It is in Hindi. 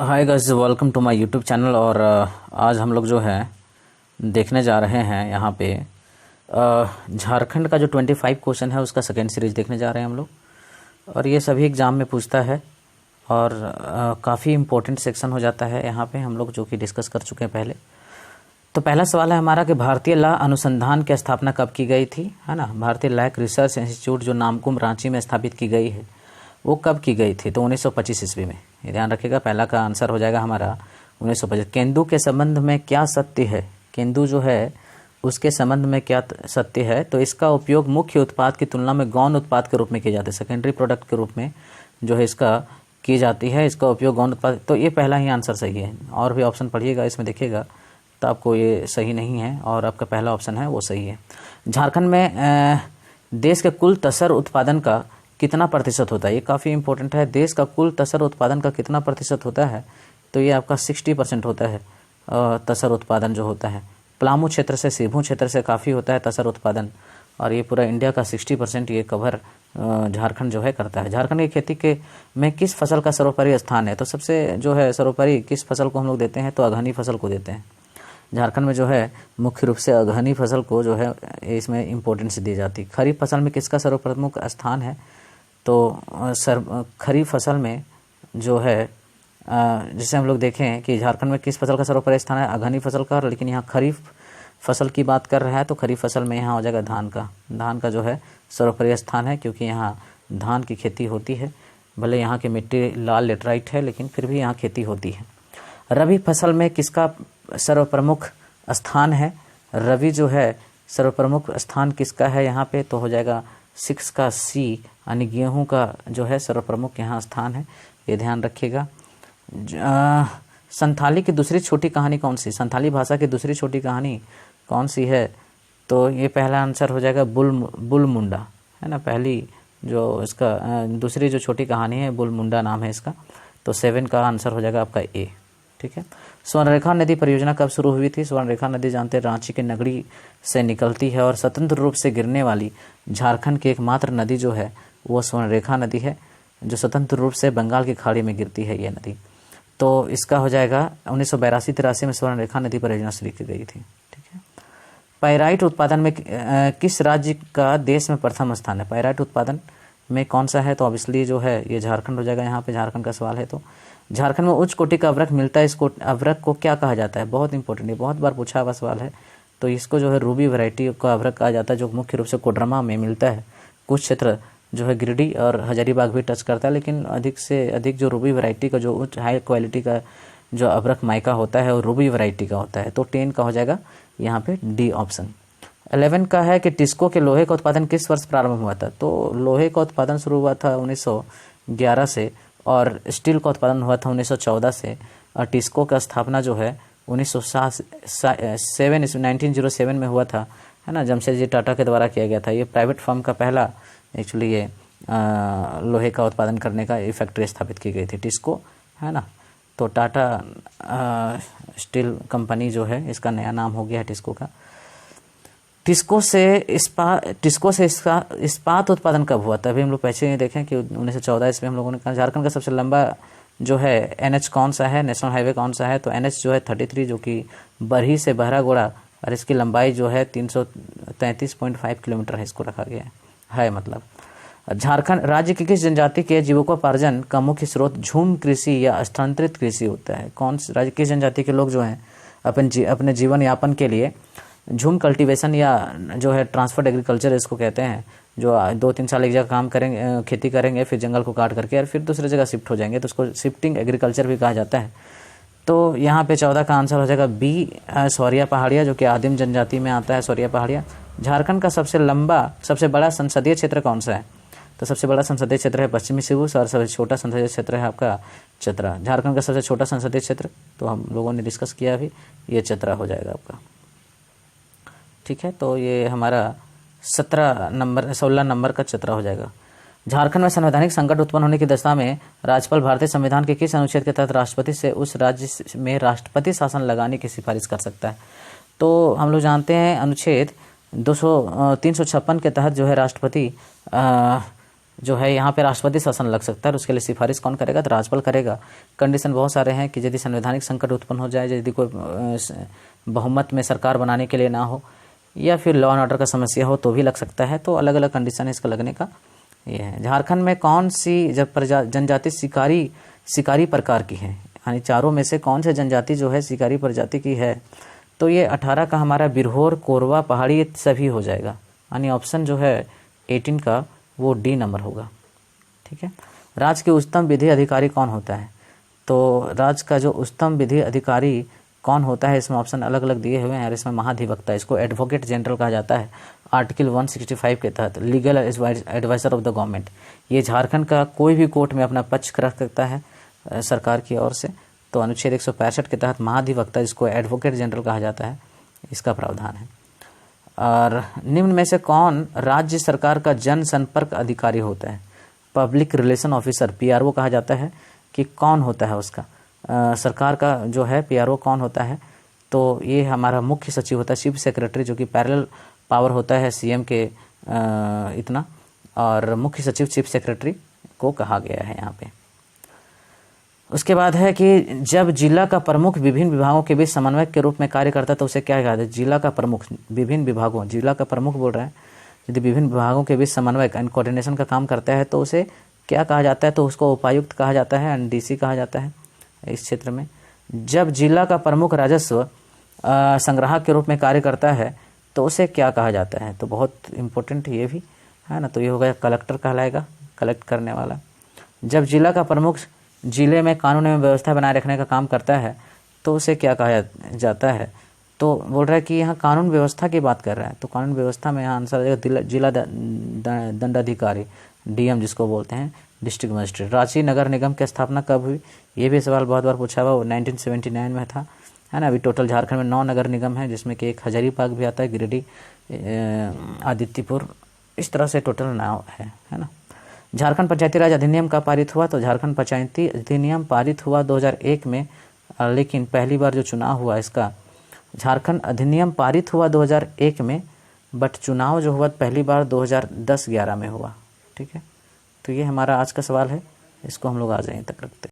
Hi guys, welcome to my YouTube channel. और आज हम लोग जो है देखने जा रहे हैं यहाँ पे झारखंड का जो 25 क्वेश्चन है उसका सेकेंड सीरीज देखने जा रहे हैं हम लोग। और ये सभी एग्ज़ाम में पूछता है और काफ़ी इम्पोर्टेंट सेक्शन हो जाता है यहाँ पे, हम लोग जो कि डिस्कस कर चुके हैं पहले। तो पहला सवाल है हमारा कि भारतीय लॉ अनुसंधान की स्थापना कब की गई थी, है ना। भारतीय लॉ रिसर्च इंस्टीट्यूट जो नामकुम रांची में स्थापित की गई है वो कब की गई थी? तो 1925 ईस्वी में। ये ध्यान रखिएगा, पहला का आंसर हो जाएगा हमारा 1925। केंदु के संबंध में क्या सत्य है? केंदु जो है उसके संबंध में क्या सत्य है? तो इसका उपयोग मुख्य उत्पाद की तुलना में गौण उत्पाद के रूप में किया जाता है, सेकेंडरी प्रोडक्ट के रूप में जो है इसका की जाती है, इसका उपयोग गौण उत्पाद। तो ये पहला ही आंसर सही है। और भी ऑप्शन पढ़िएगा इसमें देखिएगा तो आपको ये सही नहीं है और आपका पहला ऑप्शन है वो सही है। झारखंड में देश के कुल तसर उत्पादन का कितना प्रतिशत होता है? ये काफ़ी इंपॉर्टेंट है। देश का कुल तसर उत्पादन का कितना प्रतिशत होता है? तो ये आपका 60% होता है तसर उत्पादन जो होता है। पलामू क्षेत्र से, सिभू क्षेत्र से काफ़ी होता है तसर उत्पादन, और ये पूरा इंडिया का 60% ये कवर झारखंड जो है करता है। झारखंड की खेती के में किस फसल का सर्वोपरि स्थान है? तो सबसे जो है सर्वोपरि किस फसल को हम लोग देते हैं? तो अगहनी फसल को देते हैं। झारखंड में जो है मुख्य रूप से अगहनी फसल को जो है इसमें इम्पोर्टेंस दी जाती है। खरीफ फसल में किसका सर्वप्रमुख स्थान है? तो खरीफ फसल में जो है जैसे हम लोग देखें कि झारखंड में किस फसल का सर्वोपरि स्थान है? अगहनी फसल का। लेकिन यहाँ खरीफ फसल की बात कर रहा है तो खरीफ फसल में यहाँ हो जाएगा धान का। धान का जो है सर्वोपरि स्थान है क्योंकि यहाँ धान की खेती होती है। भले यहाँ की मिट्टी लाल लेटराइट है लेकिन फिर भी यहाँ खेती होती है। रबी फसल में किसका सर्वप्रमुख स्थान है? रबी जो है सर्वप्रमुख स्थान किसका है यहाँ पे? तो हो जाएगा 6 का सी, यानी गेहूं का जो है सर्वप्रमुख यहाँ स्थान है। ये ध्यान रखिएगा। संथाली की दूसरी छोटी कहानी कौन सी? संथाली भाषा की दूसरी छोटी कहानी कौन सी है? तो ये पहला आंसर हो जाएगा बुल मुंडा, है ना। पहली जो इसका दूसरी जो छोटी कहानी है बुल मुंडा नाम है इसका। तो 7 का आंसर हो जाएगा आपका ए। ठीक है। स्वर्णरेखा नदी परियोजना कब शुरू हुई थी? स्वर्णरेखा नदी जानते हैं रांची के नगरी से निकलती है और स्वतंत्र रूप से गिरने वाली झारखंड की एकमात्र नदी जो है वो स्वर्णरेखा नदी है, जो स्वतंत्र रूप से बंगाल की खाड़ी में गिरती है ये नदी। तो इसका हो जाएगा 1982-83 में स्वर्णरेखा नदी परियोजना शुरू की गई थी। ठीक है। पाइराइट उत्पादन में किस राज्य का देश में प्रथम स्थान है? पाइराइट उत्पादन में कौन सा है? तो ऑब्वियसली जो है ये झारखंड हो जाएगा। यहाँ पे झारखंड का सवाल है। तो झारखंड में उच्च कोटि का अभ्रक मिलता है, इसको अभ्रक को क्या कहा जाता है? बहुत इंपॉर्टेंट है, बहुत बार पूछा हुआ सवाल है। तो इसको जो है रूबी वैरायटी का अभ्रक कहा जाता है, जो मुख्य रूप से कोडरमा में मिलता है। कुछ क्षेत्र जो है गिरिडीह और हजारीबाग भी टच करता है, लेकिन अधिक से अधिक जो रूबी वैरायटी का जो उच्च हाई क्वालिटी का जो अभ्रक माइका होता है वो रूबी वैरायटी का होता है। तो 10 का हो जाएगा यहाँ पे डी ऑप्शन। 11 का है कि टिस्को के लोहे का उत्पादन किस वर्ष प्रारंभ हुआ था? तो लोहे का उत्पादन शुरू हुआ था 1911 से और स्टील का उत्पादन हुआ था 1914 से। और टिस्को का स्थापना जो है 1907 में हुआ था, है ना, जमशेद जी टाटा के द्वारा किया गया था। ये प्राइवेट फर्म का पहला एक्चुअली ये लोहे का उत्पादन करने का फैक्ट्री स्थापित की गई थी टिस्को, है ना। तो टाटा स्टील कंपनी जो है इसका नया नाम हो गया है टिस्को का। टिस्को से इस्पात उत्पादन कब हुआ था? अभी हम लोग पहले देखें कि 1914 इसमें हम लोगों ने कहा। झारखंड का सबसे लंबा जो है NH कौन सा है, नेशनल हाईवे कौन सा है? तो NH जो है 33 जो कि बरही से बहरागोड़ा, और इसकी लंबाई जो है 333.5 किलोमीटर है, इसको रखा गया है मतलब। झारखंड राज्य की किस जनजाति के जीविकोपार्जन का मुख्य स्रोत झूम कृषि या स्थानांतरित कृषि होता है? कौन राज्य किस जनजाति के लोग जो हैं अपने जीवन यापन के लिए झूम कल्टीवेशन या जो है ट्रांसफर्ड एग्रीकल्चर इसको कहते हैं, जो 2-3 साल एक जगह काम करेंगे, खेती करेंगे, फिर जंगल को काट करके और फिर दूसरी जगह शिफ्ट हो जाएंगे, तो उसको शिफ्टिंग एग्रीकल्चर भी कहा जाता है। तो यहाँ पे 14 का आंसर हो जाएगा बी, सौरिया पहाड़िया, जो कि आदिम जनजाति में आता है सौरिया पहाड़िया। झारखंड का सबसे बड़ा संसदीय क्षेत्र कौन सा है? तो सबसे बड़ा संसदीय क्षेत्र है पश्चिमी सिबू और सबसे छोटा संसदीय क्षेत्र है आपका चतरा। झारखंड का सबसे छोटा संसदीय क्षेत्र तो हम लोगों ने डिस्कस किया अभी, ये चतरा हो जाएगा आपका। ठीक है। तो ये हमारा 16 नंबर का चतरा हो जाएगा। झारखंड में संवैधानिक संकट उत्पन्न होने की दशा में राज्यपाल भारतीय संविधान के किस अनुच्छेद के तहत राष्ट्रपति से उस राज्य में राष्ट्रपति शासन लगाने की सिफारिश कर सकता है? तो हम लोग जानते हैं अनुच्छेद 356 के तहत जो है राष्ट्रपति जो है यहाँ पे राष्ट्रपति शासन लग सकता है, उसके लिए सिफारिश कौन करेगा? तो राज्यपाल करेगा। कंडीशन बहुत सारे हैं कि यदि संवैधानिक संकट उत्पन्न हो जाए, यदि कोई बहुमत में सरकार बनाने के लिए ना हो, या फिर लॉ एंड ऑर्डर का समस्या हो तो भी लग सकता है। तो अलग अलग कंडीशन है इसका लगने का। ये है झारखंड में कौन सी जनजाति शिकारी प्रकार की है, यानी चारों में से कौन से जनजाति जो है शिकारी प्रजाति की है? तो ये 18 का हमारा बिरहोर, कोरवा, पहाड़ी, ये सभी हो जाएगा, यानी ऑप्शन जो है 18 का वो डी नंबर होगा। ठीक है। राज्य के उच्चतम विधि अधिकारी कौन होता है? तो राज्य का जो उच्चतम विधि अधिकारी कौन होता है, इसमें ऑप्शन अलग अलग दिए हुए हैं और इसमें महाधिवक्ता, इसको एडवोकेट जनरल कहा जाता है आर्टिकल 165 के तहत, legal adviser of the government. ये झारखंड का कोई भी कोर्ट में अपना पक्ष रख सकता है सरकार की ओर से। तो अनुच्छेद 165 के तहत महाधिवक्ता, जिसको एडवोकेट जनरल कहा जाता है, इसका प्रावधान है। और निम्न में से कौन राज्य सरकार का जनसंपर्क अधिकारी होता है? पब्लिक रिलेशन ऑफिसर, पीआरओ कहा जाता है, कि कौन होता है उसका? सरकार का जो है पीआरओ कौन होता है? तो ये हमारा मुख्य सचिव होता है, चीफ सेक्रेटरी, जो कि पैरेलल पावर होता है सीएम के इतना, और मुख्य सचिव चीफ सेक्रेटरी को कहा गया है यहाँ पे। उसके बाद है कि जब जिला का प्रमुख विभिन्न विभागों के बीच समन्वयक के रूप में कार्य करता है तो उसे क्या कहते हैं? जिला का प्रमुख विभिन्न विभागों, जिला का प्रमुख बोल रहा है, यदि विभिन्न विभागों के बीच समन्वयक एंड कोऑर्डिनेशन का काम करता है तो उसे क्या कहा जाता है? तो उसको उपायुक्त कहा जाता है, एनडीसी कहा जाता है इस क्षेत्र में। जब जिला का प्रमुख राजस्व संग्राहक के रूप में कार्य करता है तो उसे क्या कहा जाता है? तो बहुत इंपॉर्टेंट ये भी है ना, तो ये हो गया कलेक्टर कहलाएगा, कलेक्ट करने वाला। जब जिला का प्रमुख जिले में कानून एवं व्यवस्था बनाए रखने का काम करता है तो उसे क्या कहा जाता है? तो बोल रहा है कि यहाँ कानून व्यवस्था की बात कर रहा है, तो कानून व्यवस्था में यहाँ आंसर जिला दंडाधिकारी, डीएम जिसको बोलते हैं, डिस्ट्रिक्ट मजिस्ट्रेट। रांची नगर निगम की स्थापना कब हुई? ये भी सवाल बहुत बार पूछा हुआ, 1979 में था, है ना। अभी टोटल झारखंड में 9 नगर निगम है, जिसमें कि एक हजारीबाग भी आता है, गिरिडीह, आदित्यपुर, इस तरह से टोटल 9 है ना। झारखंड पंचायती राज अधिनियम का पारित हुआ? तो झारखंड पंचायती अधिनियम पारित हुआ 2001 में, लेकिन पहली बार जो चुनाव हुआ इसका, झारखंड अधिनियम पारित हुआ 2001 में, बट चुनाव जो हुआ पहली बार 2010-11 में हुआ। ठीक है, तो ये हमारा आज का सवाल है, इसको हम लोग आज यहीं तक रखते हैं।